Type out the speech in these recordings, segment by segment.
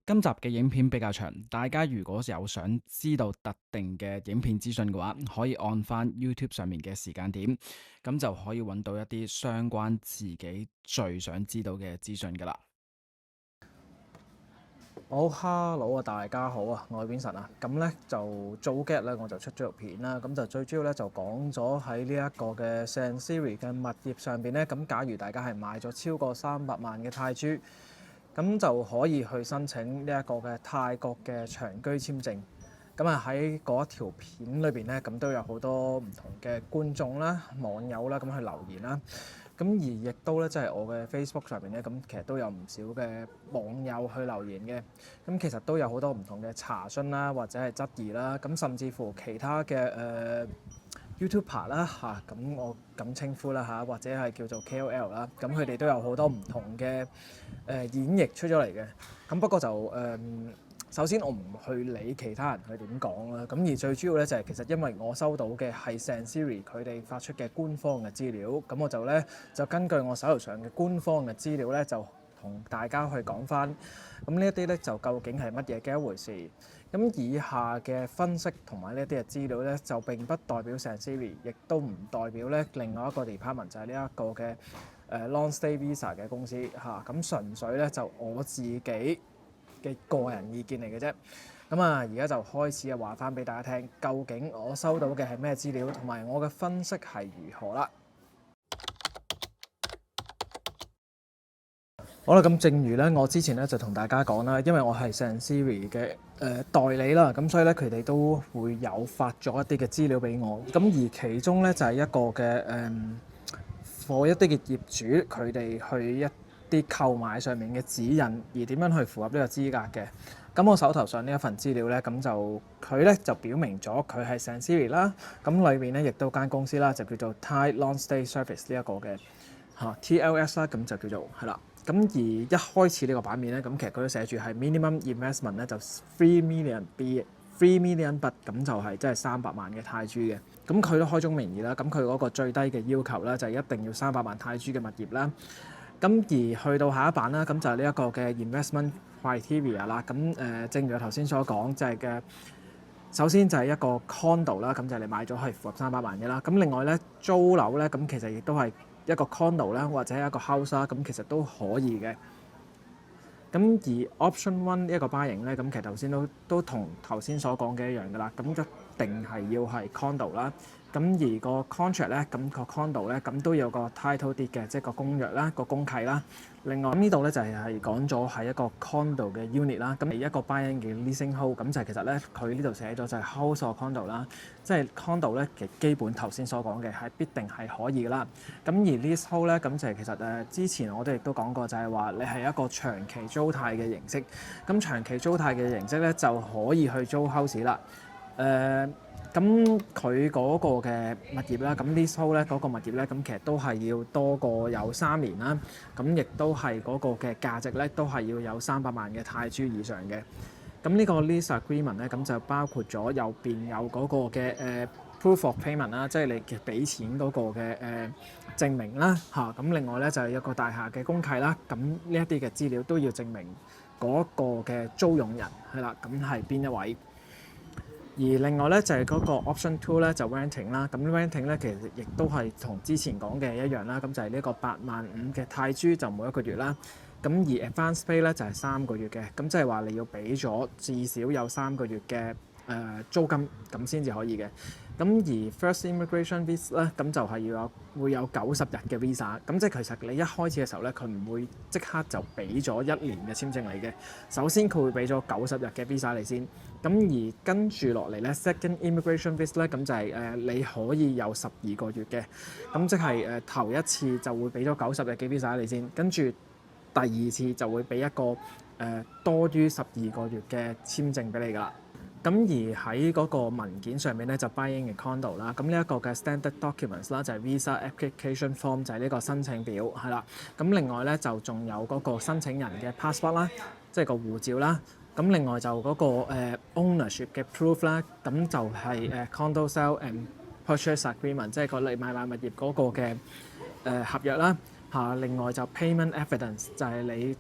今集嘅影片比較長，大家如果有想知道特定嘅影片資訊嘅話，可以按翻 YouTube 上面嘅時間點，咁就可以揾到一啲相關自己最想知道嘅資訊噶啦。好，Hello 啊，大家好啊，我係 Vincent 啊。咁咧就早幾日咧我就出咗條片啦，咁就最主要咧就講咗喺呢一個嘅 Sansiri 嘅物業上邊咧，咁假如大家係買咗超過300萬嘅泰銖，咁就可以去申請呢一個嘅泰國嘅長居簽證。咁啊喺嗰一條片裏邊咧，咁都有好多唔同嘅觀眾啦、網友啦咁去留言啦。咁而亦都咧，即係我嘅 Facebook 上面咧，咁其實都有唔少嘅網友去留言嘅。咁其實都有好多唔同嘅查詢啦，或者係質疑啦。咁甚至乎其他嘅YouTuber 啦嚇，咁我咁稱呼啦嚇，或者係叫做 KOL 啦。咁佢哋都有好多唔同嘅演繹出咗嚟嘅。咁不過就首先我唔去理其他人去點講啦，咁而最主要咧就係其實因為我收到嘅係 Sansiri 佢哋發出嘅官方嘅資料，咁我就根據我手頭上嘅官方嘅資料咧，就同大家去講翻，咁呢一啲咧就究竟係乜嘢嘅一回事。咁以下嘅分析同埋呢一啲嘅資料咧，就並不代表 Sansiri，亦都唔代表咧另外一個 department 就係呢一個嘅Long Stay Visa 嘅公司嚇，咁純粹咧就我自己嘅個人意見嚟嘅啫。咁啊，而家就開始啊話翻俾大家聽，究竟我收到嘅係咩資料，同埋我嘅分析係如何啦。好啦，咁正如咧，我之前咧就同大家講啦，因為我係 Sansiri 嘅代理啦，咁所以咧佢哋都會有發咗一啲嘅資料俾我。咁而其中咧就係一個嘅for 一啲嘅業主佢哋去一啲購買上面嘅指引，而點樣去符合呢個資格嘅。咁我手頭上呢一份資料咧，咁就佢咧就表明咗佢係 Sansiri 啦。咁裏面咧亦都間公司啦，就叫做 Thai Long Stay Service 呢一個嘅TLS 啦，咁就叫做係啦。咁而一開始呢個版面咧，咁其實佢都寫住係 minimum investment 咧就3 million baht，咁就係即係300萬嘅泰銖嘅。咁佢都開宗明義啦，咁佢嗰個最低嘅要求咧就係一定要300萬泰銖嘅物業啦。咁而去到下一版啦，咁就係呢一個嘅 investment criteria 啦。咁正如我頭先所講，就係嘅首先就係一個 condo 啦，咁就係你買咗係符合300萬嘅啦。咁另外咧租樓咧，咁其實亦都係一個 condo 啦，或者一個 house 啦，咁其實都可以嘅。咁而 option one 呢一個 buying 咧，咁其實頭先都同頭先所講嘅一樣噶啦，咁一定係要係 condo 啦。咁而個 contract 咧，咁個 condo 咧，咁都有個 title deed 嘅，即係個公約啦、個公契啦。另外呢度咧就係講咗係一個 condo 嘅 unit 啦。咁一個 buying 嘅 leasing hold，咁就係其實咧佢呢度寫咗就係 house or condo 啦。即係 condo 咧，其實基本頭先所講嘅係必定係可以噶啦。咁而 leasehold 咧，咁就係其實之前我哋亦都講過，就係話你係一個長期租貸嘅形式。咁長期租貸嘅形式咧就可以去租 house 啦。咁佢嗰個嘅物業啦，咁 leasehold 咧嗰個物業咧，咁其實都係要多過有3年啦，咁亦都係嗰個嘅價值咧，都係要有300萬嘅泰銖以上嘅。咁呢個 lease agreement 咧，咁就包括咗右邊有嗰個嘅proof of payment 啦，即係你嘅俾錢嗰個嘅證明啦嚇。咁另外咧就係一個大廈嘅公契啦。咁呢一啲嘅資料都要證明嗰個嘅租用人係啦，咁係邊一位。而另外咧就係嗰個 option two 咧就 renting 啦，咁 renting 咧其實亦都係同之前講嘅一樣啦，咁就係呢個85000嘅泰銖就每一個月啦。咁而 advance pay 咧就係3個月嘅，咁即係話你要俾咗至少有3個月嘅租金咁先至可以嘅。咁而 first immigration visa 咧，咁就係會有90日嘅 visa，咁即係其實你一開始嘅時候咧，佢唔會即刻就俾咗1年嘅簽證你嘅。首先佢會俾咗90日嘅 visa 你先，咁而跟住落嚟咧 second immigration visa 咧，咁就係你可以有12個月嘅，咁即係頭一次就會俾咗90日嘅 visa 你先，跟住第二次就會俾一個多於12個月嘅簽證俾你㗎啦。咁而喺嗰個文件上面咧就 buying 嘅 condo 啦，咁呢一個嘅 standard documents 啦就係 visa application form 就係呢個申請表係啦。咁另外咧就仲有嗰個申請人嘅 passport 啦，即係個護照啦。咁另外就嗰個ownership 嘅 proof 啦，咁就係condo sale and purchase agreement， 即係個你買賣物業嗰個嘅合約啦嚇。另外就 payment evidence 就係你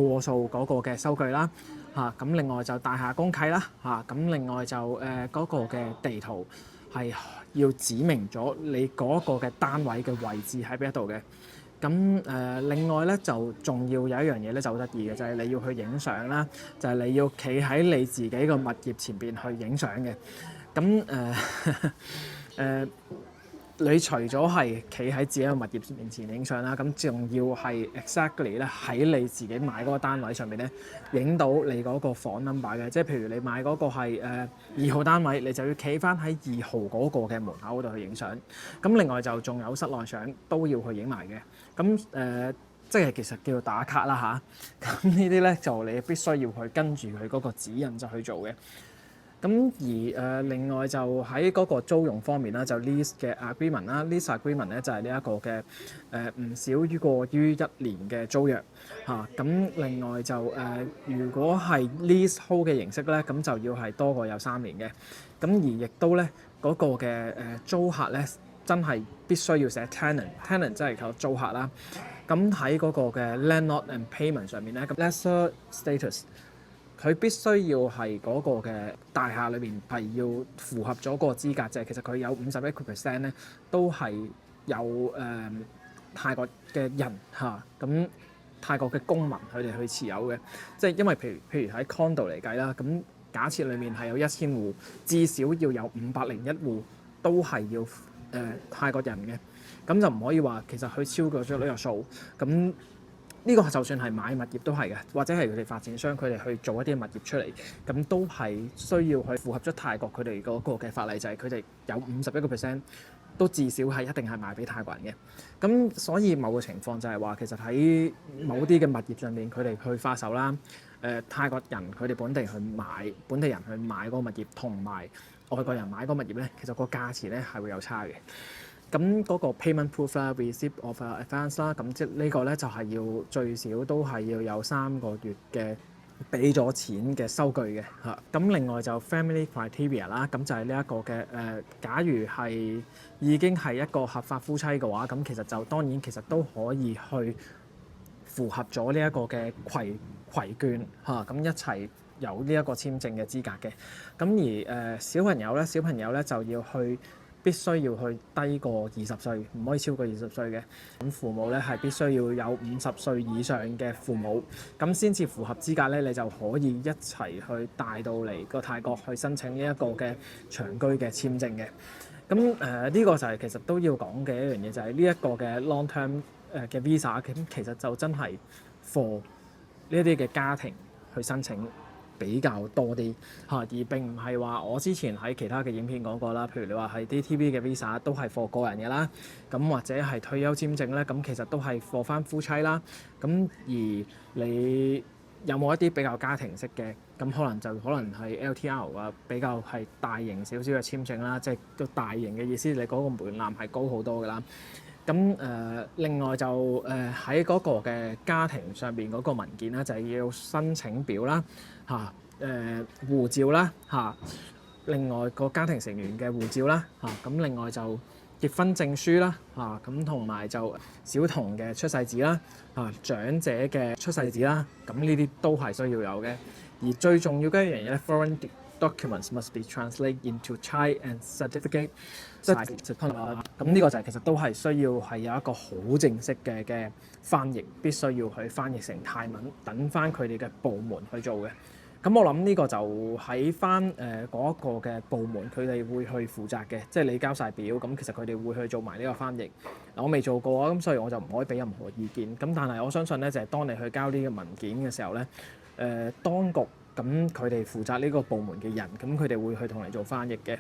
過數嗰個嘅收據啦，咁另外就大廈公契啦，咁另外就嗰個嘅地圖係要指明咗你嗰個嘅單位嘅位置喺邊一度嘅。咁另外咧就仲要有一樣嘢咧就好得意嘅，就係你要去影相啦，就係你要企喺你自己個物業前邊去影相嘅。咁你除咗係企喺自己個物業面前影相啦，咁仲要係 exactly 咧喺你自己買嗰個單位上面咧影到你嗰個房 number 嘅，即係譬如你買嗰個係2號單位，你就要企翻喺2號嗰個嘅門口嗰度去影相。咁另外就仲有室內相都要去影埋嘅。咁即係其實叫做打卡啦嚇。咁呢啲咧就你必須要去跟住佢嗰個指引就去做嘅。咁而另外就喺嗰個租用方面啦，就 lease 嘅 agreement 啦，lease agreement 咧就係呢一個嘅唔少於過於1年嘅租約嚇。咁另外就如果係 leasehold 嘅形式咧，咁就要係多過有3年嘅。咁而亦都咧嗰個嘅租客咧真係必須要寫 tenant 即係個租客啦。咁喺嗰個嘅 landlord and payment 上面咧，咁 lessor status。佢必須要係嗰個嘅大廈裏邊係要符合咗嗰個資格，就係其實佢有51% 咧都係有泰國嘅人嚇，咁泰國嘅公民佢哋去持有嘅。即係因為譬如喺 condo 嚟計啦，咁假設裡面係有1000戶，至少要有501戶都係要泰國人嘅，咁就唔可以話其實佢超過咗呢個數咁。呢個就算係買物業都係嘅，或者係佢哋發展商佢哋去做一啲物業出嚟，咁都係需要去符合咗泰國佢哋嗰個嘅法例，就係佢哋有51% 都至少係一定係賣俾泰國人嘅。咁所以某個情況就係話，其實喺某啲嘅物業上面，佢哋去發售啦，泰國人佢哋本地人去買嗰個物業，同埋外國人買嗰個物業咧，其實個價錢咧係會有差嘅。咁嗰個 payment proof 啦 ，receipt of advance 啦，咁即係呢個咧就係要最少都係要有3個月嘅俾咗錢嘅收據嘅嚇。咁另外就 family criteria 啦，咁就係呢一個嘅假如係已經係一個合法夫妻嘅話，咁其實就當然其實都可以去符合咗呢一個嘅攜眷嚇，咁一齊有呢一個簽證嘅資格嘅。咁而小朋友咧就要去。必須要去低過20歲，唔可以超過20歲嘅。咁父母咧係必須要有50歲以上嘅父母，咁先至符合資格咧，你就可以一齊去帶到嚟個泰國去申請呢一個嘅長居嘅簽證嘅。咁呢個就係其實都要講嘅一樣嘢，就係呢一個嘅 long term 嘅 visa，咁其實就真係 for 呢一啲嘅家庭去申請。比較多啲嚇，而並唔係話我之前喺其他嘅影片講過啦。譬如你話係 DTV 嘅 visa 都係 for 個人嘅啦，咁或者係退休簽證咧，咁其實都係 for 翻夫妻啦。咁而你有冇一啲比較家庭式嘅？咁可能係 LTR 啊，比較係大型少少嘅簽證啦，即係個大型嘅意思，你嗰個門檻係高好多㗎啦。咁另外就喺嗰個嘅家庭上邊嗰個文件啦，就係要申請表啦，護照啦，另外個家庭成員嘅護照啦，咁另外就結婚證書啦，咁同埋就小童嘅出世紙啦，長者嘅出世紙啦，咁呢啲都係需要有嘅。而最重要嘅一樣嘢咧 ，foreign documents must be translated into Thai and certificate。咁呢個就係其實都係需要係有一個好正式嘅翻譯，必須要去翻譯成泰文，等翻佢哋嘅部門去做嘅。咁我諗呢個就喺翻嗰一個嘅部門，佢哋會去負責嘅，即係你交晒表，咁其實佢哋會去做埋呢個翻譯。我未做過啊，咁所以我就唔可以俾任何意見。咁但係我相信咧，就係當你去交呢個文件嘅時候咧，當局咁佢哋負責呢個部門嘅人，咁佢哋會去同你做翻譯嘅。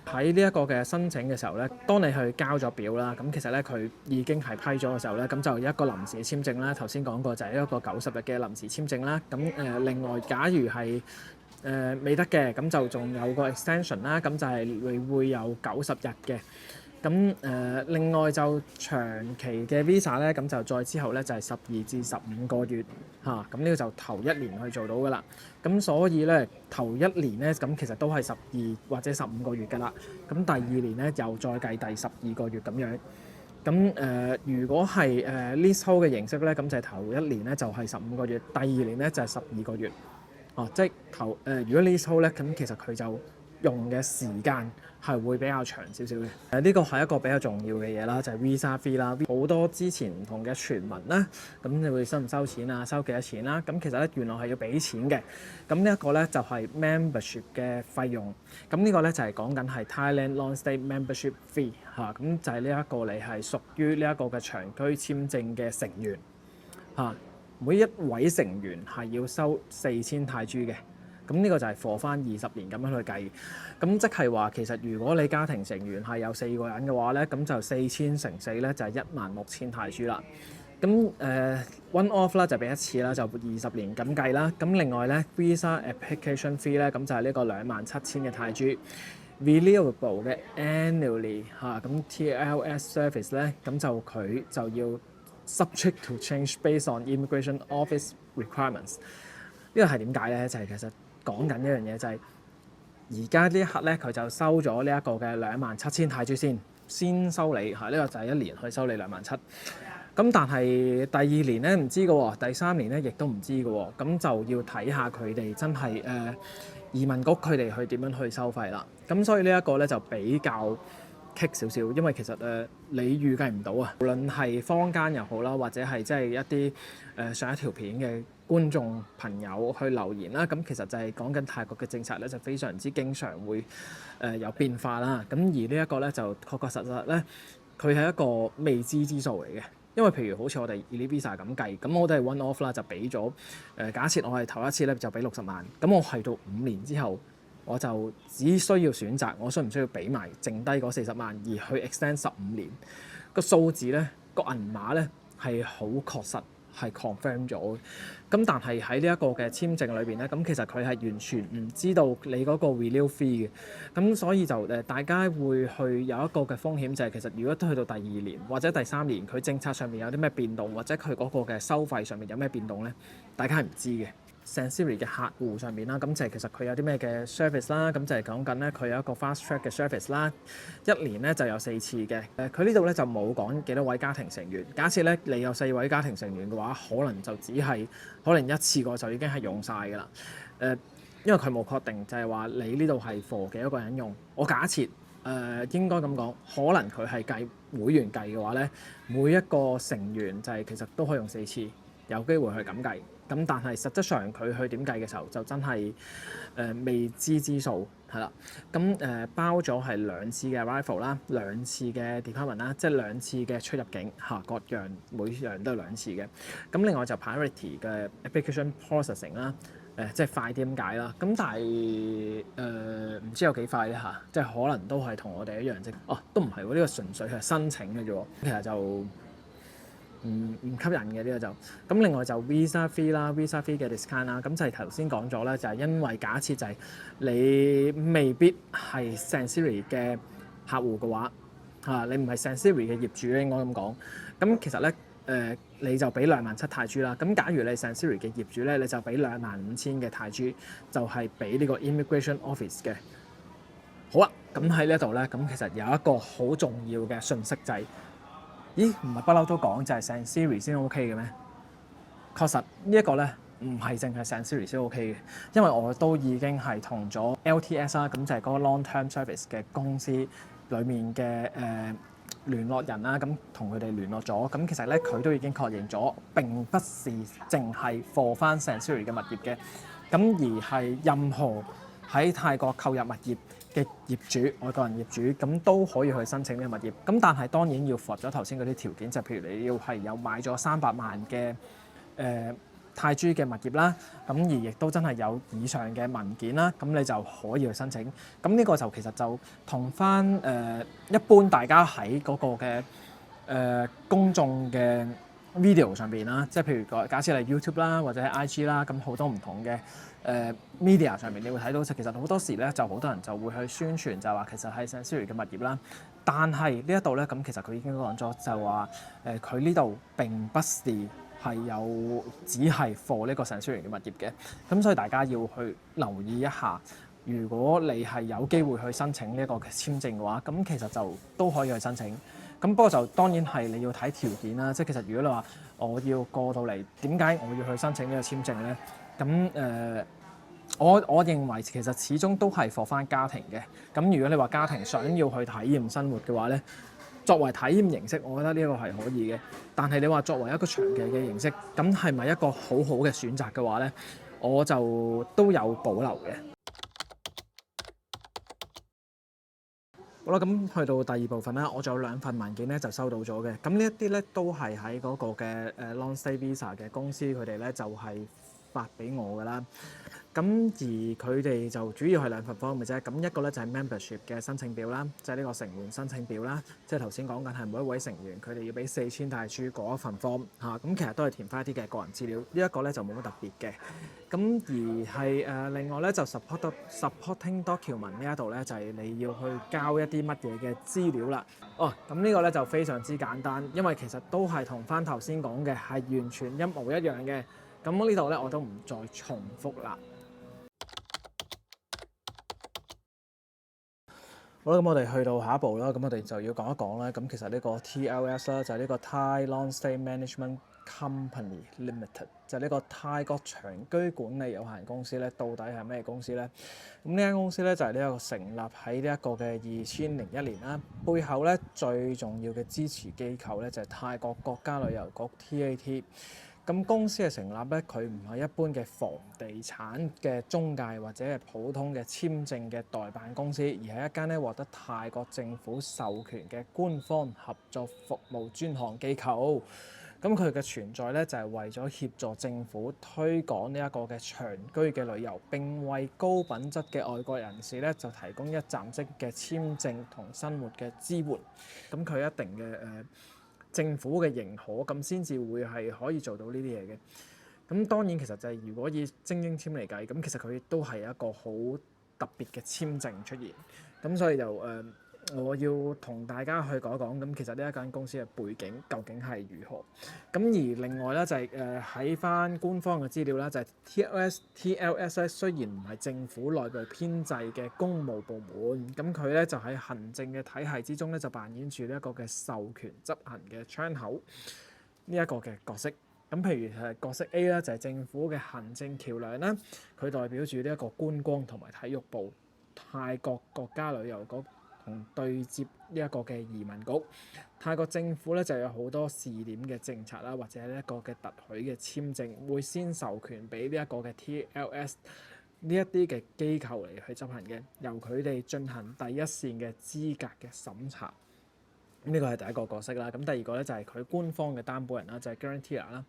喺呢一個嘅申請嘅時候咧，當你去交咗表啦，咁其實咧佢已經係批咗嘅時候咧，咁就有一個臨時嘅簽證啦。頭先講過就係一個90日嘅臨時簽證啦。咁另外假如係未得嘅，咁就仲有個 extension 啦，咁就係你會有90日嘅。咁另外就長期嘅 visa 咧，咁就再之後咧就係12至15個月嚇，咁呢個就頭1年去做到噶啦。咁所以咧頭1年咧，咁其實都係12或者15個月噶啦。咁第2年咧又再計第12個月咁樣。如果係leasehold 嘅形式咧，咁就係頭一年咧就係15個月，第二年咧就係12個月。即係如果 leasehold 咧，咁其實佢就用嘅時間係會比較長少少嘅。呢個係一個比較重要嘅嘢啦，就係 visa fee 啦。好多之前唔同嘅傳聞啦，咁你會收唔收錢啊？收幾多錢啦？咁其實咧原來係要俾錢嘅。咁呢一個咧就係 membership 嘅費用。咁呢個咧就係講緊係 Thailand Long-Stay Membership Fee 嚇。咁就係呢一個你係屬於呢一個嘅長居簽證嘅成員嚇。每一位成員係要收4000泰銖嘅。咁呢個就係 for 翻20年咁樣去計，咁即係話其實如果你家庭成員係有4個人嘅話咧，咁就4000乘4咧就係16000泰銖啦。咁one off 啦就俾一次啦，就20年咁計啦。咁另外咧 visa application fee 咧，咁就係呢個27000嘅泰銖 ，renewable 嘅 annually 嚇，咁 TLS service 咧，咁就佢就要 subject to change based on immigration office requirements。呢個係點解咧？就係其實講緊一樣嘢就係而家呢一刻咧，佢就收咗呢一個嘅27000泰銖先收你嚇，呢個就係1年去收你27000。咁但係第二年咧唔知嘅喎，第3年咧亦都唔知嘅喎，咁就要睇下佢哋真係移民局佢哋去點樣去收費啦。咁所以呢一個咧就比較棘少少，因為其實你預計唔到啊，無論係坊間又好啦，或者係即係一啲上一條片嘅觀眾朋友去留言啦，咁其實就係講緊泰國嘅政策咧，就非常之經常會有變化啦。咁而呢一個咧就確確實實咧，佢係一個未知之數嚟嘅。因為譬如好似我哋 Elite Visa 咁計，咁我都係 one off 啦，就俾咗假設我係頭一次咧就俾60萬，咁我係到5年之後，我就只需要選擇我需唔需要俾埋剩低嗰40萬，而去 extend 15年。個數字咧，個銀碼咧係好確實係 confirm 咗嘅。咁但係喺呢一個嘅簽證裏邊咧，咁其實佢係完全唔知道你嗰個 renew fee 嘅。咁所以就大家會去有一個嘅風險，就係其實如果都去到第2年或者第3年，佢政策上面有啲咩變動，或者佢嗰個嘅收費上面有咩變動咧，大家係唔知嘅。Sansiri 嘅客戶上面啦，咁就係其實佢有啲咩嘅 service 啦，咁就係講緊咧佢有一個 fast track 嘅 service 啦，1年咧就有4次嘅。佢呢度咧就冇講幾多位家庭成員。假設咧你有4位家庭成員嘅話，可能就只係可能一次過就已經係用晒㗎啦。因為佢冇確定就係話你呢度係 for 幾多個人用。我假設應該咁講，可能佢係計會員計嘅話咧，每一個成員就係其實都可以用4次，有機會去咁計。咁但係實質上佢去點計嘅時候，就真係未知之數係啦。咁包咗係2次嘅 arrival 啦，2次嘅 department 啦，即係2次嘅出入境嚇，各樣每樣都係2次嘅。咁另外就 priority 嘅 application processing 啦，即係快啲咁解啦。咁但係唔知有幾快咧嚇，即係可能都係同我哋一樣啫。都唔係喎，呢個純粹係申請嘅啫喎，其實就唔吸引嘅呢個就。咁另外就 visa fee 啦 ，visa fee 嘅 discount 啦，咁就係頭先講咗咧，就係因為假設就係你未必係 Sansiri 嘅客戶嘅話，你唔係 Sansiri 嘅業主咧，應該咁講。咁其實咧你就俾27000泰銖啦。咁假如你係 Sansiri 嘅業主咧，你就俾25000嘅泰銖，就係俾呢個 immigration office 嘅。好啦，咁喺呢一度咧，咁其實有一個好重要嘅訊息就係。咦，唔係不嬲都講就係 Sansiri 先 OK 嘅咩？確實呢一個咧唔係淨係 Sansiri 先 OK 嘅，因為我都已經係同咗 LTS 啦，咁就係嗰個 long term service 嘅公司裡面嘅聯絡人啦，咁同佢哋聯絡咗，咁其實咧佢都已經確認咗，並不是淨係 for 翻 Sansiri 嘅物業嘅，咁而係任何喺泰國購入物業嘅業主，外國人業主咁都可以去申請呢個物業。咁但係當然要符合咗頭先嗰啲條件，就譬如你要係有買咗300萬嘅泰銖嘅物業啦，咁而亦都真係有以上嘅文件啦，咁你就可以去申請。咁呢個就其實就同翻一般大家喺嗰個嘅公眾嘅 video 上邊啦，即係譬如假設係 YouTube 啦，或者係 IG 啦，咁好多唔同嘅media 上面，你會睇到其實好多時咧，就好多人就會去宣傳，就話其實係 Sansiri 嘅物業啦。但係呢一度咧，咁其實佢已經講咗，就話佢呢度並不是係有只係 for 呢個 Sansiri 嘅物業嘅。咁所以大家要去留意一下，如果你係有機會去申請呢一個簽證嘅話，咁其實就都可以去申請。咁咁不過就當然係你要睇條件啦，即係其實如果你話我要過到嚟，點解我要去申請呢個簽證咧？咁我認為其實始終都係 for 翻家庭嘅。咁如果你話家庭想要去體驗生活嘅話咧，作為體驗形式，我覺得呢一個係可以嘅。但係你話作為一個長期嘅形式，咁係咪一個好好嘅選擇嘅話咧，我就都有保留嘅。好啦，咁去到第二部分啦，我仲有2份文件咧就收到咗嘅。咁呢一啲咧都係喺嗰個嘅Long Stay Visa 嘅公司，佢哋咧就係發俾我㗎啦。咁而佢哋就主要係2份 form 嘅啫。咁一個咧就係 membership 嘅申請表啦，即係呢個成員申請表啦。即係頭先講緊係每一位成員佢哋要俾4000大銖嗰一份 form 嚇。咁其實都係填翻一啲嘅個人資料。呢一個咧就冇乜特別嘅。咁而係另外咧就 supporting document 呢一度咧就係你要去交一啲乜嘢嘅資料啦。咁呢個咧就非常之簡單，因為其實都係同翻頭先講嘅係完全一模一樣嘅。咁呢度咧我都唔再重複啦。好啦，咁我哋去到下一步啦，咁我哋就要講一講啦。咁其實呢個 TLS 啦，就係呢個 Thai Long Stay Management Company Limited，就係呢個泰國長居管理有限公司咧，到底係咩公司咧？咁呢間公司咧就係呢一個成立喺呢一個嘅2001年啦，背後咧最重要嘅支持機構咧就係泰國國家旅遊局 TAT。咁公司嘅成立咧，佢唔係一般嘅房地產嘅中介或者係普通嘅簽證嘅代辦公司，而係一間咧獲得泰國政府授權嘅官方合作服務專項機構。咁佢嘅存在咧就係為咗協助政府推廣呢一個嘅長居嘅旅遊，並為高品質嘅外國人士咧就提供一站式嘅簽證同生活嘅支援。咁佢一定嘅政府嘅認可，咁先至會係可以做到呢啲嘢嘅。咁當然其實就係如果以精英簽嚟計，咁其實佢都係一個好特別嘅簽證出現。咁所以就我要同大家去講一講，咁其實呢一間公司嘅背景究竟係如何？咁而另外咧就係喺翻官方嘅資料啦，就係 TLS 咧雖然唔係政府內部編制嘅公務部門，咁佢咧就喺行政嘅體系之中咧就扮演住呢一個嘅授權執行嘅窗口呢一個嘅角色。咁譬如係角色 A 啦，就係政府嘅行政橋梁啦，佢代表住呢一個觀光同埋體育部、泰國國家旅遊局同對接呢一個嘅移民局。泰國政府咧就有好多試點嘅政策啦，或者呢一個嘅特許嘅簽證會先授權俾呢一個嘅 TLS 呢一啲嘅機構嚟去執行嘅，由佢哋進行第一線嘅資格嘅審查。呢個係第一個角色啦。咁第二個咧就係佢官方嘅擔保人啦，就係 guarantor 啦。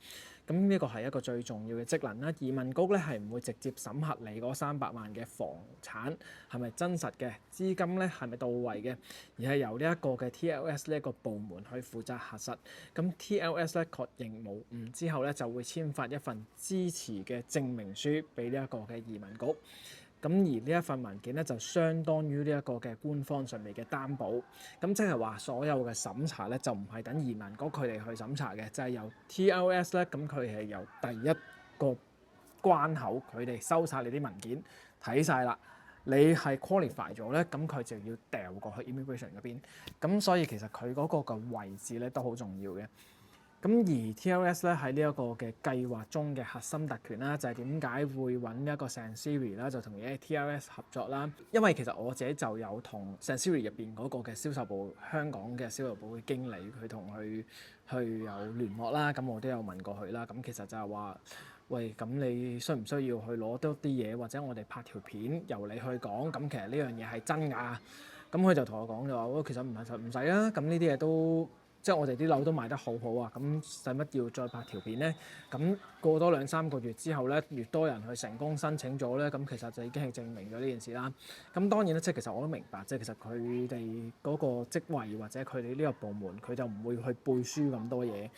咁呢個係一個最重要嘅職能啦。移民局咧係唔會直接審核你嗰300萬嘅房產係咪真實嘅，資金咧係咪到位嘅，而係由呢一個嘅 TLS 呢一個部門去負責核實。咁 TLS 咧確認無誤之後咧，就會簽發一份支持嘅證明書俾呢一個嘅移民局。咁而呢一份文件咧就相當於呢一個嘅官方上面嘅擔保，咁即係話所有嘅審查咧就唔係等移民局佢哋去審查嘅，就係由 TLS 咧，咁佢係由第一個關口佢哋收晒你啲文件睇晒啦，你係 qualify 咗咧，咁佢就要掉過去 immigration 嗰邊，咁所以其實佢嗰個嘅位置咧都好重要嘅。咁而 TLS 咧喺呢一個嘅計劃中嘅核心特權啦，就係點解會揾呢一個 Sansiri 啦，就同 TLS 合作啦。因為其實我自己就有同 Sansiri 入邊嗰個嘅銷售部香港嘅銷售部嘅經理，佢同佢去有聯絡啦。咁我都有問過佢啦。咁其實就係話，喂，咁你需唔需要去攞多啲嘢，或者我哋拍條片由你去講？咁其實呢樣嘢係真㗎。咁佢就同我講就話，其實唔使啊。咁呢啲嘢都〜即係我哋啲樓都賣得好好啊，咁使乜要再拍條片咧？咁過多2-3個月之後咧，越多人去成功申請咗咧，咁其實就已經係證明咗呢件事啦。咁當然咧，即係其實我都明白，即係其實佢哋嗰個職位或者佢哋呢個部門，佢就唔會去背書咁多嘢。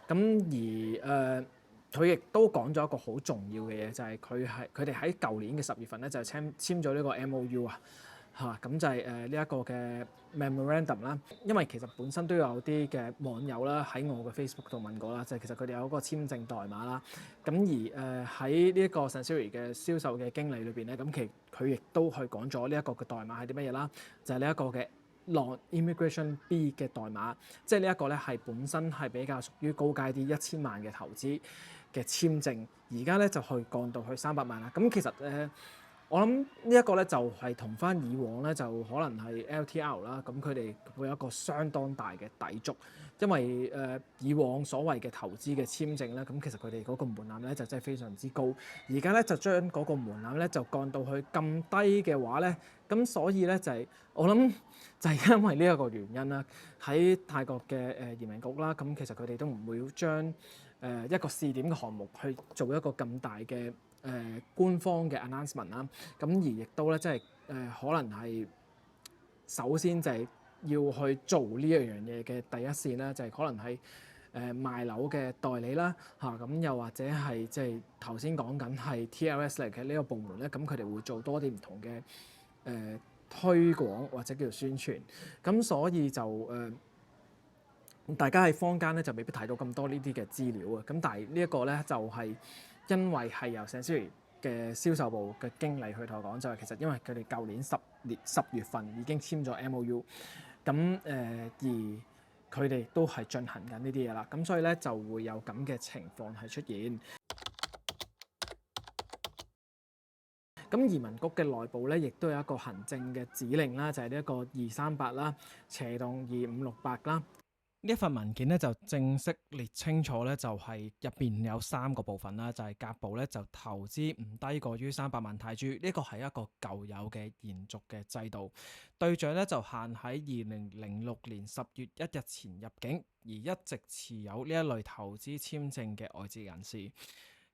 咁而佢亦都講咗一個好重要嘅嘢，就係佢哋喺舊年嘅10月份咧，就簽咗呢個 MOU 啊。咁就係呢一個嘅 memorandum 啦，因為其實本身都有啲嘅網友啦喺我嘅 Facebook 度問過啦，就係其實佢哋有一個簽證代碼啦，咁而喺呢一個 Sansiri 嘅銷售嘅經理裏邊咧，咁其實佢亦都去講咗呢一個嘅代碼係啲乜嘢啦，就係呢一個嘅 non-immigration B 嘅代碼，即係呢一個咧係本身係比較屬於高階啲1000萬嘅投資嘅簽證，而家咧就去降到去300萬啦。咁其實我諗呢一個咧就係同翻以往咧就可能係 LTR 啦，咁佢哋會有一個相當大嘅抵觸，因為以往所謂嘅投資嘅簽證咧，咁其實佢哋嗰個門檻咧就真係非常之高，而家咧就將嗰個門檻咧就降到去咁低嘅話咧，咁所以咧就係我諗就係因為呢一個原因啦，喺泰國嘅移民局啦，咁其實佢哋都唔會將一個試點嘅項目去做一個咁大嘅官方嘅 announcement 啦，咁而亦都咧即係可能係首先就係要去做呢一樣嘢嘅第一線啦，就係可能係賣樓嘅代理啦嚇，咁又或者係即係頭先講緊係 TLS 嚟嘅呢個部門咧，咁佢哋會做多啲唔同嘅推廣或者叫做宣傳，咁所以就大家喺坊間咧就未必睇到咁多呢啲嘅資料啊，咁但係呢一個咧就係因為係由 Sanseri 嘅銷售部嘅經理去同我講，就係其實因為佢哋舊年10月份已經簽咗 MOU， 咁而佢哋都係進行緊呢啲嘢啦，咁所以咧就會有咁嘅情況係出現。咁移民局嘅內部咧，亦都有一個行政嘅指令啦，就係呢一個238啦/2568啦。呢一份文件咧就正式列清楚咧，就係入邊有3個部分啦，就係甲部咧就投資唔低過於300萬泰銖，呢個係一個舊有嘅延續嘅制度，對象咧就限喺2006年10月1日前入境而一直持有呢一類投資簽證嘅外籍人士，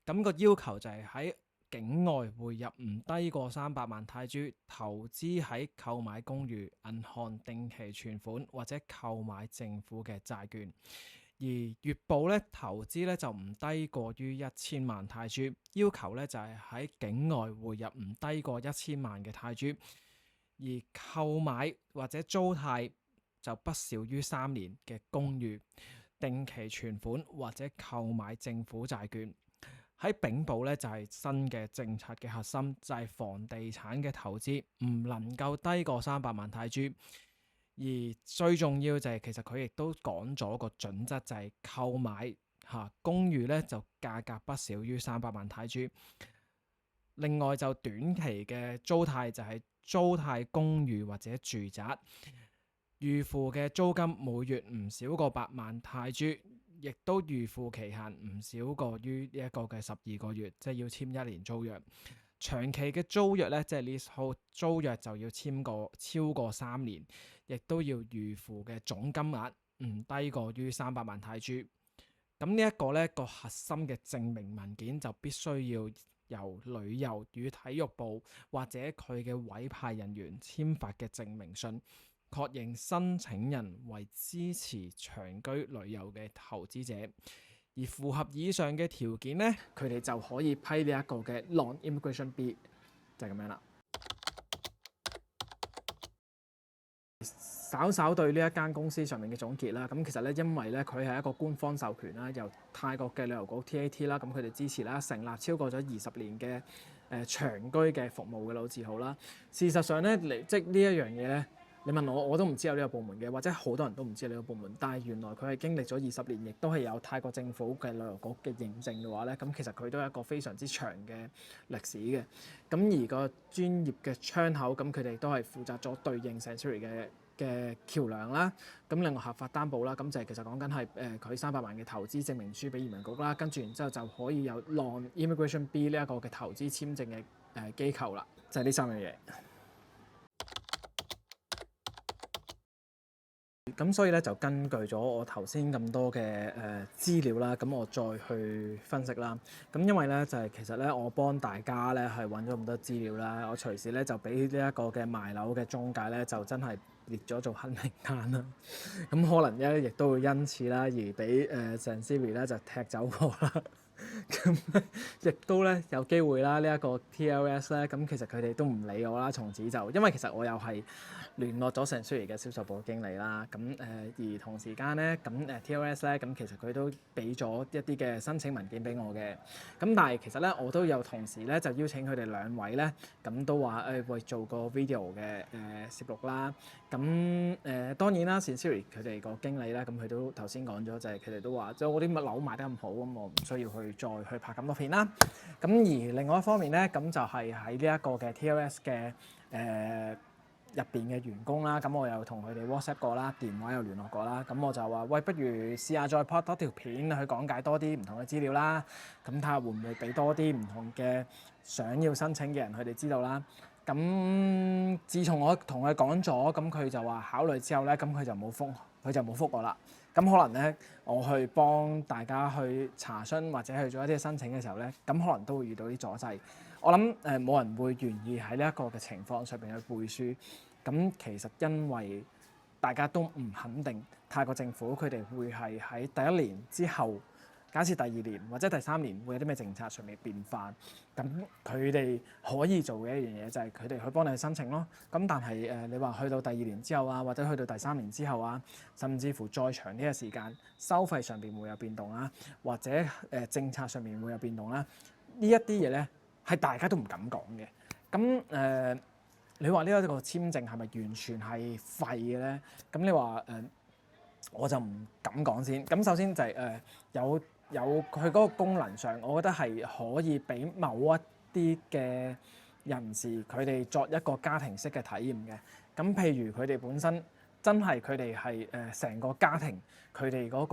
咁個要求就係喺境外匯入唔低過300萬泰銖，投資喺購買公寓、銀行定期存款或者購買政府嘅債券。而月報咧投資咧就唔低過於1000萬泰銖，要求咧就係喺境外匯入唔低過1000萬嘅泰銖。而購買或者租貸就不少於3年嘅公寓、定期存款或者購買政府債券。喺丙部咧就係新嘅政策嘅核心，就係房地產嘅投資唔能夠低過300萬泰銖。而最重要就係其實佢亦都講咗個準則，就係購買公寓咧就價格不少於300萬泰銖。另外就短期嘅租貸就係租貸公寓或者住宅，預付嘅租金每月唔少過8萬泰銖。亦都預付期限唔少過於呢一個嘅12個月，即係要簽1年租約。長期嘅租約咧，即係 leasehold 租約就要簽過超過3年，亦都要預付嘅總金額唔低過於300萬泰銖。咁呢一個咧個核心嘅證明文件就必須要由旅遊與體育部或者佢嘅委派人員簽發嘅證明信，確認申請人為支持長居旅遊嘅投資者，而符合以上嘅條件咧，佢哋就可以批呢一個嘅 non-immigration B， 就係咁樣啦。稍稍對呢一間公司上面嘅總結啦，咁其實咧因為咧佢係一個官方授權啦，由泰國嘅旅遊局 TAT 啦，咁佢哋支持啦，成立超過咗20年嘅長居嘅服務嘅老字號啦。事實上咧，即係呢一樣嘢咧。你問我都唔知有呢個部門嘅，或者好多人都唔知有呢個部門。但係原來佢係經歷咗20年，亦都係有泰國政府嘅旅遊局嘅認證嘅話咧，咁其實佢都係一個非常之長嘅歷史嘅。咁而個專業嘅窗口，咁佢哋都係負責咗對應 Sanseri 嘅橋梁啦。咁另外合法擔保啦，咁就係其實講緊係佢300萬嘅投資證明書俾移民局啦，跟住然之後就可以有 non-immigration B 呢一個嘅投資簽證嘅機構啦，就係呢3樣嘢。咁所以咧就根據咗我頭先咁多嘅資料啦，咁我再去分析啦。咁因為咧就係其實咧我幫大家咧係揾咗咁多資料啦，我隨時咧就俾呢一個嘅賣樓嘅中介咧就真係列咗做黑名單啦。咁可能咧亦都會因此啦而俾Sanseri咧就踢走我啦。咁亦都咧有機會啦，呢一個 TLS 咧，咁其實佢哋都唔理我啦，從此就因為其實我又係聯絡咗 Sansui 嘅銷售部經理啦，咁而同時間咧，咁TLS 咧，咁其實佢都俾咗一啲嘅申請文件俾我嘅，咁但係其實咧我都有同時咧就邀請佢哋兩位咧，咁都話會做個 video 嘅攝錄啦，咁當然啦 Sansui 佢哋個經理咧，咁佢都頭先講咗就係佢哋都話，即係我啲物樓賣得咁好，咁我唔需要再去拍咁多片啦。咁而另外一方面咧，咁就係喺呢一個嘅 TLS 嘅入邊嘅員工啦，咁我又同佢哋 WhatsApp 過啦，電話又聯絡過啦，咁我就話喂，不如試下再拍多條片去講解多啲唔同嘅資料啦，咁睇下會唔會俾多啲唔同嘅想要申請嘅人佢哋知道啦。咁自從我同佢講咗，咁佢就話考慮之後咧，咁佢就冇覆我啦。咁可能咧，我去幫大家去查詢或者去做一啲申請嘅時候咧，咁可能都會遇到啲阻滯。我諗冇人會願意喺呢一個嘅情況上邊去背書。咁其實因為大家都唔肯定泰國政府佢哋會係喺第一年之後，假設第二年或者第三年會有啲咩政策上面變化，咁佢哋可以做嘅一樣嘢就係佢哋去幫你去申請咯。咁但係你話去到第二年之後啊，或者去到第三年之後啊，甚至乎再長啲嘅時間，收費上邊會有變動啦，或者政策上面會有變動啦，呢一啲嘢咧係大家都唔敢講嘅。咁你話呢一個簽證係咪完全係廢嘅咧？咁你話我就唔敢講先。咁首先就係有佢嗰個功能上，我覺得係可以俾某一啲嘅人士佢哋作一個家庭式嘅體驗嘅。咁譬如佢哋本身真係佢哋係成個家庭佢哋嗰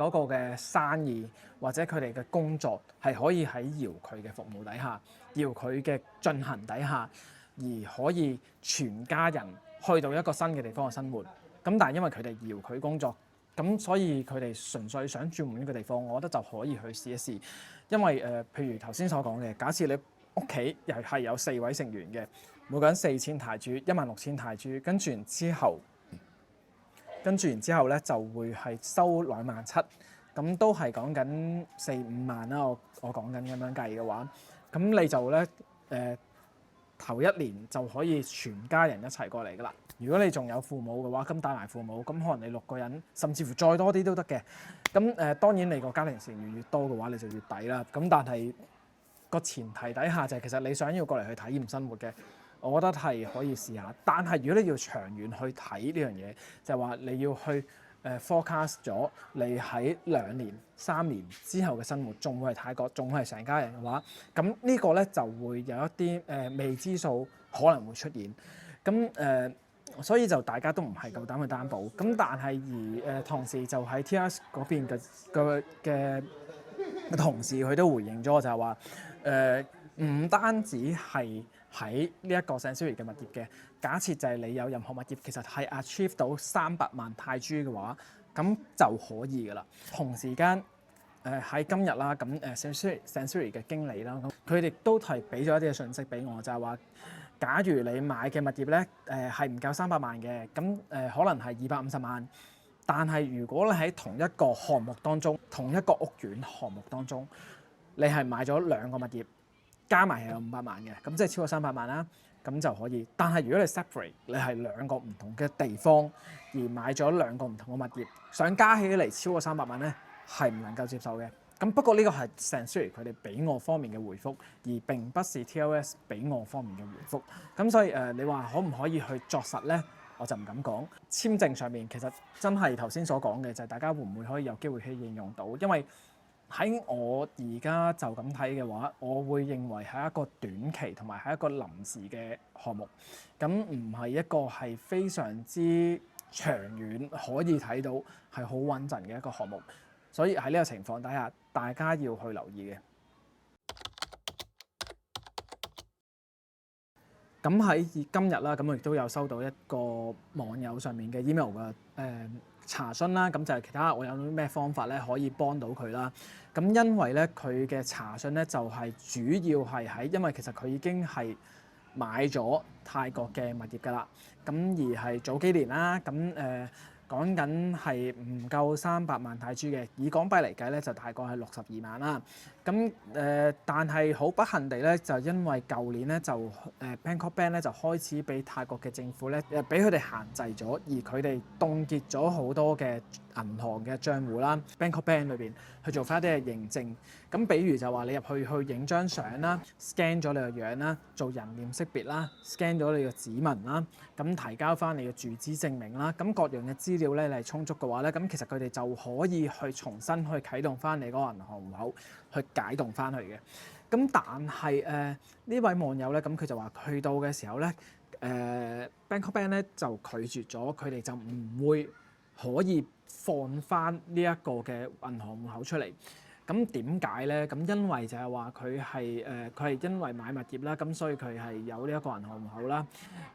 個嘅生意或者佢哋嘅工作係可以喺遙距嘅服務底下，遙距嘅進行底下，而可以全家人去到一個新嘅地方嘅生活。咁但係因為佢哋遙距工作，咁所以佢哋純粹想轉換呢個地方，我覺得就可以去試一試。因為譬如頭先所講嘅，假設你屋企又係有4位成員嘅，每個人4000泰銖，16,000泰銖，跟住然之後咧就會係收27,000，咁都係講緊4-5萬啦。我講緊咁樣計嘅話，咁你就咧頭一年就可以全家人一齊過嚟噶啦。如果你仲有父母嘅話，咁帶埋父母，咁可能你6個人，甚至乎再多啲都得嘅。咁當然你個家庭成員越多嘅話，你就越抵啦。咁但係個前提底下就係其實你想要過嚟去體驗生活嘅，我覺得係可以試下。但係如果你要長遠去睇呢樣嘢，就係話你要去forecast 咗你喺2年、3年之後嘅生活，仲會係泰國，仲會係成家人嘅話，咁呢個咧就會有一啲未知數可能會出現。咁所以就大家都唔係夠膽去擔保。咁但係而同時就喺 TLS 嗰邊嘅同事佢都回應咗，就係話唔單止係喺呢一個 Sansui 嘅物業嘅，假設就係你有任何物業其實係 achieve 到300萬泰銖嘅話，咁就可以㗎啦。同時間喺今日啦，咁Sansui 嘅經理啦，咁佢哋都係俾咗一啲嘅信息俾我，就係話，假如你買嘅物業咧係唔夠300萬嘅，咁可能係250萬。但係如果你喺同一個項目當中，同一個屋苑項目當中，你係買咗2個物業，加埋係有500萬嘅，咁即係超過300萬啦，咁就可以。但係如果你 separate，你係2個唔同嘅地方而買咗2個唔同嘅物業，想加起嚟超過300萬咧，係唔能夠接受嘅。咁不過呢個係 Sansui 佢哋俾我方面嘅回覆，而並不是 TLS 俾我方面嘅回覆。咁所以你話可唔可以去作實咧？我就唔敢講。簽證上面其實真係頭先所講嘅，就係大家會唔會可以有機會去應用到？因為喺我而家就咁睇嘅話，我會認為係一個短期同埋係一個臨時嘅項目，咁唔係一個係非常之長遠可以睇到係好穩陣嘅一個項目。所以喺呢個情況底下，大家要去留意嘅。咁喺今日啦，咁我亦都有收到一個網友上面嘅 email 嘅查詢啦，咁就係其他我有啲咩方法咧可以幫到佢啦。咁因為咧佢嘅查詢咧就係主要係喺，因為其實佢已經係買咗泰國嘅物業㗎啦，咁而係早幾年啦，咁講緊係唔夠300萬泰銖嘅，以港幣嚟計咧就大概係62萬啦。咁但係好不幸地咧，就因為舊年咧就Bangkok Bank 咧就開始俾泰國嘅政府咧俾佢哋限制咗，而佢哋凍結咗好多嘅銀行嘅帳戶啦，Bangkok Bank 裏邊去做翻一啲嘅認證。咁比如就話你入去影張相啦 ，scan 咗你個樣啦，做人臉識別啦 ，scan 咗你個指紋啦，咁提交翻你嘅住址證明啦，咁各樣嘅資料咧你係充足嘅話咧，咁其實佢哋就可以去重新去啟動翻你嗰個銀行戶口，去解凍翻去嘅。咁但係呢位網友咧，咁佢就話去到嘅時候咧，Bangkok Bank 咧就拒絕咗，佢哋就唔會可以放翻呢一個嘅銀行戶口出嚟。咁點解咧？咁因為就係話佢係因為買物業啦，咁所以佢係有呢一個銀行戶口啦。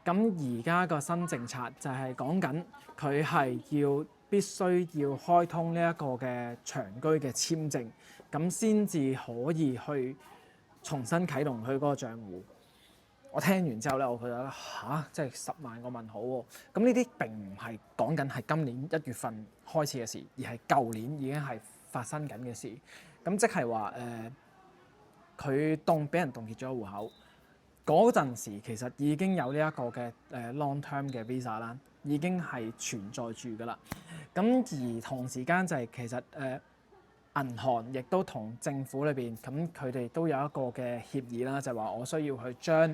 咁而家個新政策就係講緊佢係必須要開通呢一個嘅長居嘅簽證，咁先至可以去重新啟動佢嗰個帳戶。我聽完之後咧，我覺得即係10萬個問號喎。咁呢啲並唔係講緊係今年1月份開始嘅事，而係舊年已經係發生緊嘅事。咁即係話佢俾人凍結咗戶口嗰陣時，其實已經有呢一個嘅long term 嘅 visa 啦，已經係存在住㗎啦。咁而同時間就係其實銀行亦都同政府裏邊咁佢哋都有一個嘅協議啦，就係話我需要去將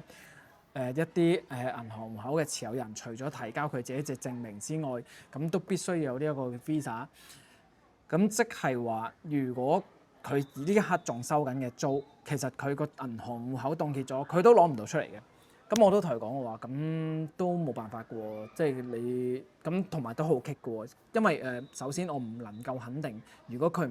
一啲銀行戶口嘅持有人，除咗提交佢自己隻證明之外，咁都必須有呢一個嘅 visa。咁即係話，如果佢呢一刻仲收緊嘅租，其實佢個銀行戶口凍結咗，佢都攞唔到出嚟嘅。咁我都同佢講我話，咁都冇辦法嘅喎，即係你咁同埋都好棘嘅喎，因為首先我唔能夠肯定，如果佢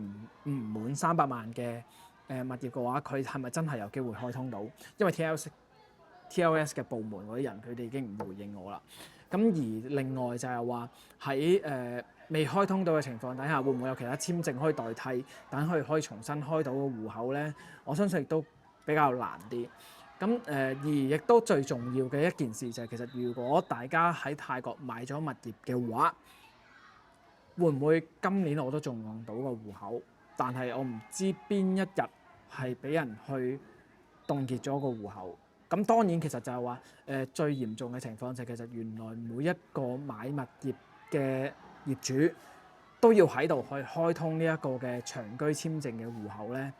唔滿300萬嘅物業嘅話，佢係咪真係有機會開通到？因為 TLS 嘅部門嗰啲人，佢哋已經唔回應我啦。咁而另外就係話喺未開通到嘅情況底下，會唔會有其他簽證可以代替，等佢可以重新開到個戶口咧？我相信亦都比較難啲。咁而亦都最重要嘅一件事就係，其實如果大家喺泰國買咗物業嘅話，會唔會今年我都仲用到個戶口？但係我唔知邊一日係俾人去凍結咗個戶口。咁當然其實就係話最嚴重嘅情況就係其實原來每一個買物業嘅業主都要喺度去開通呢一個嘅長居簽證嘅戶口咧。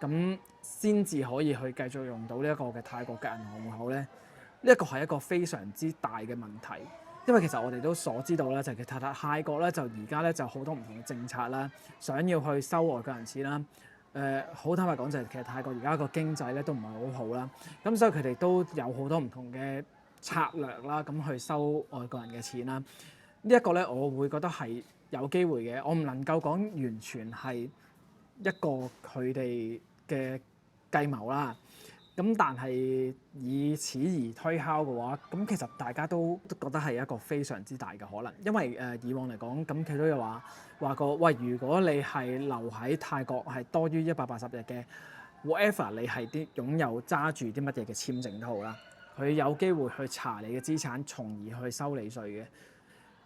咁先至可以去繼續用到呢一個嘅泰國嘅銀行戶口咧，呢一個係一個非常之大嘅問題，因為其實我哋都所知道咧，就係其實泰國咧就而家咧就好多唔同嘅政策啦，想要去收外國人錢啦。好坦白講就係其實泰國而家個經濟咧都唔係好好啦，咁所以佢哋都有好多唔同嘅策略啦，咁去收外國人嘅錢啦。呢一個咧我會覺得係有機會嘅，我唔能夠講完全係一個佢哋嘅計謀啦，咁但係以此而推敲嘅話，咁其實大家都覺得係一個非常之大嘅可能，因為以往嚟講，咁佢都有話過，喂，如果你係留喺泰國係多於180日嘅 whatever， 你係啲擁有揸住啲乜嘢嘅簽證都好啦，佢有機會去查你嘅資產，從而去收你稅嘅。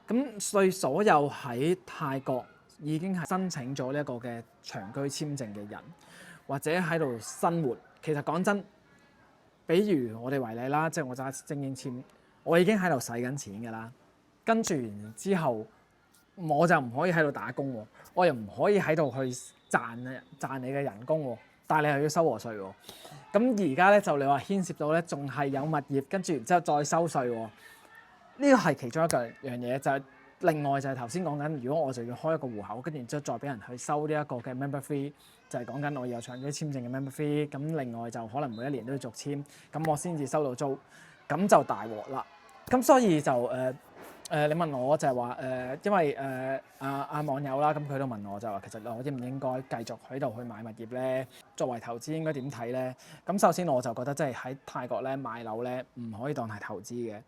咁所以所有喺泰國已經係申請咗呢一個嘅長居簽證嘅人，或者喺度生活，其實講真，比如我哋為例啦，即係我揸精英簽，我已經喺度使緊錢㗎啦。跟住然之後，我就唔可以喺度打工喎，我又唔可以喺度去賺你嘅人工喎，但係你又要收我稅喎。咁而家咧就你話牽涉到咧，仲係有物業，跟住然之後再收稅喎。呢個係其中一樣嘢，就係另外就係頭先講緊，如果我就要開一個戶口，跟住然之後再俾人去收呢一個嘅 member fee，就係講緊我有長居簽證嘅 member fee，咁另外就可能每一年都要續簽，咁我先至收到租，咁就大鑊啦。咁所以就你問我就係話因為網友啦，咁佢都問我就話其實我應唔應該繼續喺度去買物業咧？作為投資應該點睇咧？咁首先我就覺得即係喺泰國咧買樓咧唔可以當係投資嘅。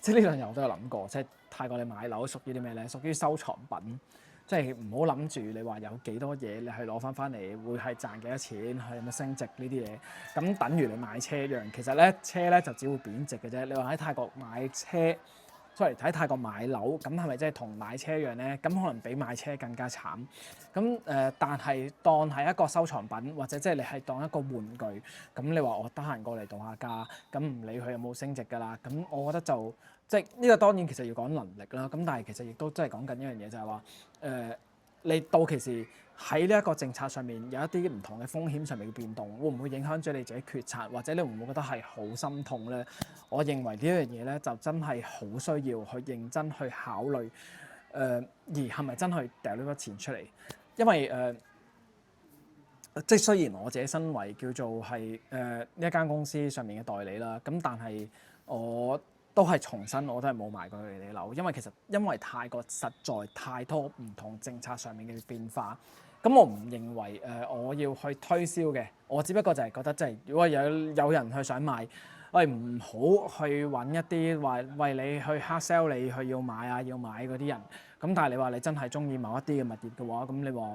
即係呢兩日我都有諗過，即係泰國你買樓屬於啲咩咧？屬於收藏品，即係唔好諗住你話有幾多嘢你係攞翻嚟會係賺幾多錢，係有冇升值呢啲嘢。咁等於你買車一樣，其實咧車咧就只會貶值嘅啫。你話喺泰國買車 sorry 喺泰國買樓，咁係咪即係同買車一樣咧？咁可能比買車更加慘。咁但係當係一個收藏品，或者即係你係當一個玩具，咁你話我得閒過嚟度下價，咁唔理佢有冇升值㗎啦。咁我覺得就即係呢個當然其實要講能力啦。咁但係其實亦都真係講緊一樣嘢，就係話你到期時喺呢一個政策上面有一啲唔同嘅風險上面嘅變動，會唔會影響咗你自己決策，或者你會唔會覺得係好心痛咧？我認為呢一樣嘢咧就真係好需要去認真去考慮，而係咪真係掉呢筆錢出嚟？因為即係雖然我自己身為叫做係呢一間公司上面嘅代理啦，咁但係我都係重申，我都係冇買過佢哋樓，因為泰國實在太多唔同政策上面嘅變化，咁我唔認為我要去推銷嘅，我只不過就係覺得即係如果有人去想買，喂唔好去揾一啲話為你去 hard sell 你去要買嗰啲人，咁但係你話你真係中意某一啲嘅物業嘅話，咁你話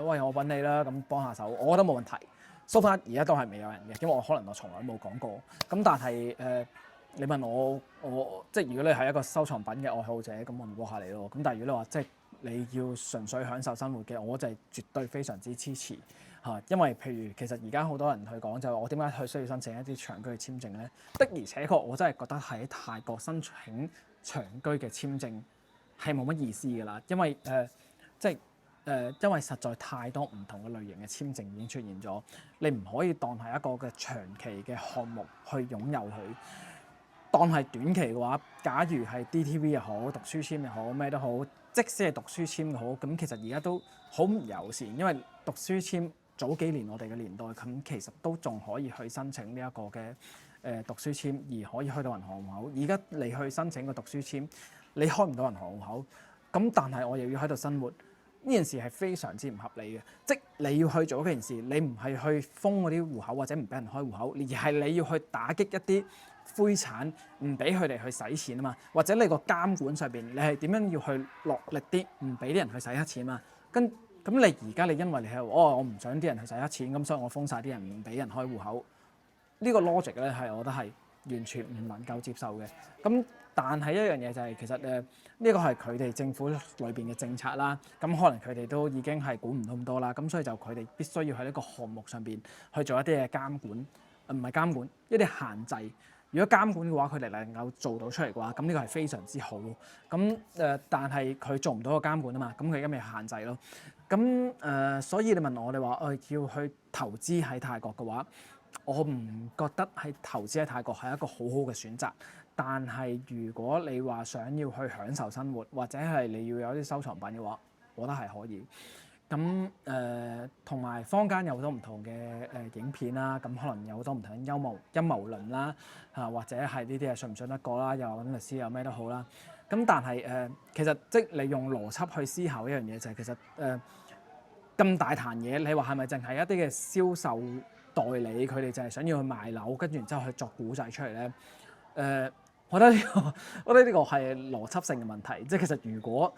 喂我揾你啦，咁幫下手，我覺得冇問題。So far 而家都係未有人嘅，因為我可能我從來冇講過。咁但係你問我即係如果你係一個收藏品嘅愛好者，咁我唔過下你咯。咁但係如果你話即係你要純粹享受生活嘅，我就係絕對非常之支持嚇。因為譬如其實而家好多人去講就係我點解去需要申請一啲長居嘅簽證咧？的而且確我真係覺得喺泰國申請長居嘅簽證係冇乜意思㗎啦，因為因為實在太多唔同嘅類型嘅簽證已經出現咗，你唔可以當係一個嘅長期嘅項目去擁有佢。當係短期嘅話，假如係 DTV 又好，讀書簽又好，咩都好，即使係讀書簽又好，咁其實而家都好唔友善，因為讀書簽早幾年我哋嘅年代，咁其實都仲可以去申請呢一個嘅讀書簽，而可以開到銀行戶口。而家你去申請個讀書簽，你開唔到銀行戶口，咁但係我又要喺度生活。呢件事係非常之唔合理嘅，即你要去做嗰件事，你唔係去封嗰啲戶口或者唔俾人開戶口，而係你要去打擊一啲灰產，唔俾佢哋去使錢啊嘛，或者你個監管上邊，你係點樣要去落力啲，唔俾啲人去使黑錢啊嘛。咁你而家你因為你係我唔想啲人去使黑錢，咁所以我封晒啲人，唔俾人開戶口。呢個 logic 咧係我覺得係完全唔能夠接受嘅。咁但係一樣嘢就係其實呢個係佢哋政府裏邊嘅政策啦。咁可能佢哋都已經係管唔到咁多啦。咁所以就佢哋必須要喺呢個項目上邊去做一啲嘅監管，唔係監管，一啲限制。如果監管嘅話，佢哋能夠做到出嚟嘅話，咁呢個係非常之好。咁但係佢做唔到個監管啊嘛，咁佢而家咪限制咯。咁所以你問我哋話要去投資喺泰國嘅話，我唔覺得係投資喺泰國係一個好好嘅選擇。但係如果你話想要去享受生活，或者係你要有啲收藏品嘅話，我覺得係可以。咁同埋坊間有好多唔同嘅影片啦，咁可能有好多唔同嘅陰謀論啦，或者係呢啲係信唔信得過啦，又揾律師又咩都好啦。咁但係其實即係你用邏輯去思考一樣嘢就係其實咁大壇嘢，你話係咪淨係一啲嘅銷售代理佢哋就係想要去賣樓，跟住然之後去作古仔出嚟咧？我覺得呢個係邏輯性嘅問題。即係其實如果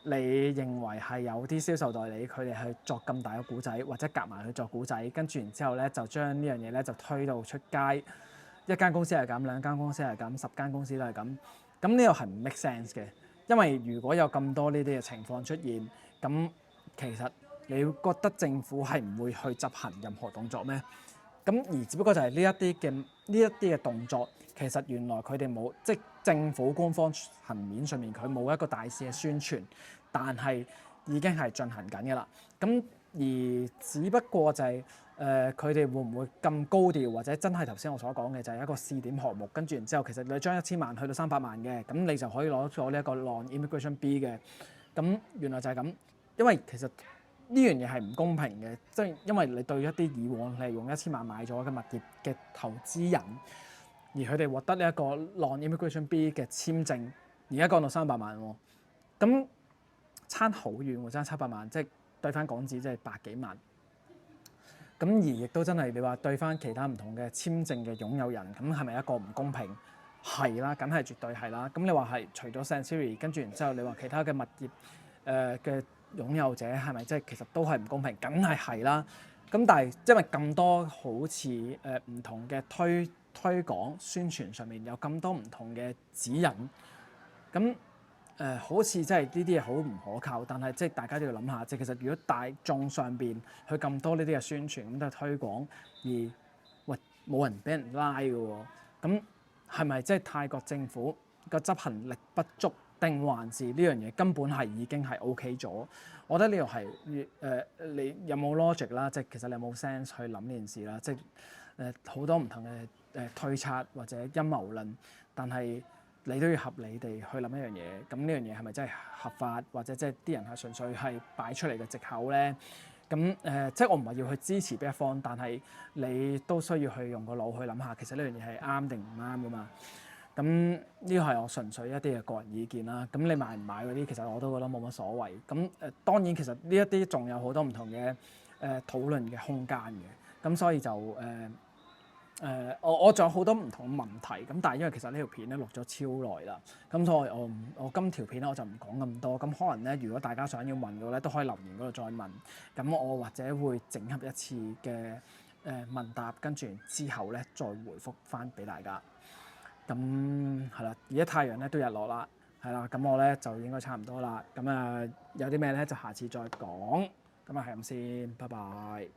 你認為係有啲銷售代理佢哋去作咁大嘅古仔，或者夾埋去作古仔，跟住然之後咧就將呢樣嘢咧就推到出街，一間公司係咁，兩間公司係咁，10間公司都係咁，咁呢個係唔 make sense 嘅。因為如果有咁多呢啲嘅情況出現，咁其實你覺得政府係唔會去執行任何動作咩？咁而只不過就係呢一啲嘅動作，其實原來佢哋冇，即係政府官方層面上面佢冇一個大肆嘅宣傳，但係已經係進行緊嘅啦。咁而只不過就係佢哋會唔會咁高調，或者真係頭先我所講嘅就係一個試點項目，跟住然之後其實你將1000萬去到300萬嘅，咁你就可以攞咗呢一個 Non-Immigration B 嘅。咁原來就係咁，因為其實呢樣嘢係唔公平嘅，即係因為你對一啲以往你係用1000萬買咗嘅物業嘅投資人，而佢哋獲得呢一個 Non-Immigration B 嘅簽證，而家降到300萬喎，咁差好遠喎，爭700萬，即係對翻港紙即係百幾萬。咁而亦都真係你話對翻其他唔同嘅簽證嘅擁有人，咁係咪一個唔公平？係啦，梗係絕對係啦。咁你話係除咗 Sanctuary，跟住然之後你話其他嘅物業嘅擁有者係咪即係其實都係唔公平？梗係啦。咁但係因為咁多好似唔同嘅推廣宣傳上面有咁多唔同嘅指引，咁好似真係呢啲嘢好唔可靠，但係即係大家都要諗下，即係其實如果大眾上邊去咁多呢啲嘅宣傳咁都係推廣，而喂冇人俾人拉嘅喎，咁係咪即係泰國政府個執行力不足，定還是呢樣嘢根本係已經係 OK 咗？我覺得呢個係你有冇 logic 啦，即係其實你有冇 sense 去諗呢件事啦，即係好多唔同嘅推測或者陰謀論，但係你都要合理地去諗一樣嘢。咁呢樣嘢係咪真係合法，或者即係啲人係純粹係擺出嚟嘅藉口咧？咁即係我唔係要去支持邊一方，但係你都需要去用個腦去諗下，其實呢樣嘢係啱定唔啱噶嘛？咁呢個係我純粹一啲嘅個人意見啦。咁你買唔買嗰啲，其實我都覺得冇乜所謂。咁當然其實呢一啲仲有好多唔同嘅討論嘅空間嘅。咁所以就我仲有好多唔同嘅問題。咁但係因為其實呢條片咧錄咗超耐啦，咁所以我今條片咧我就唔講咁多。咁可能咧，如果大家想要問嘅咧，都可以留言嗰度再問。咁我或者會整合一次嘅問答，跟住之後咧再回覆翻俾大家。咁係啦，而家太陽咧都日落啦，係啦，咁我咧就應該差唔多啦。咁有啲咩咧就下次再講。咁係咁先，拜拜。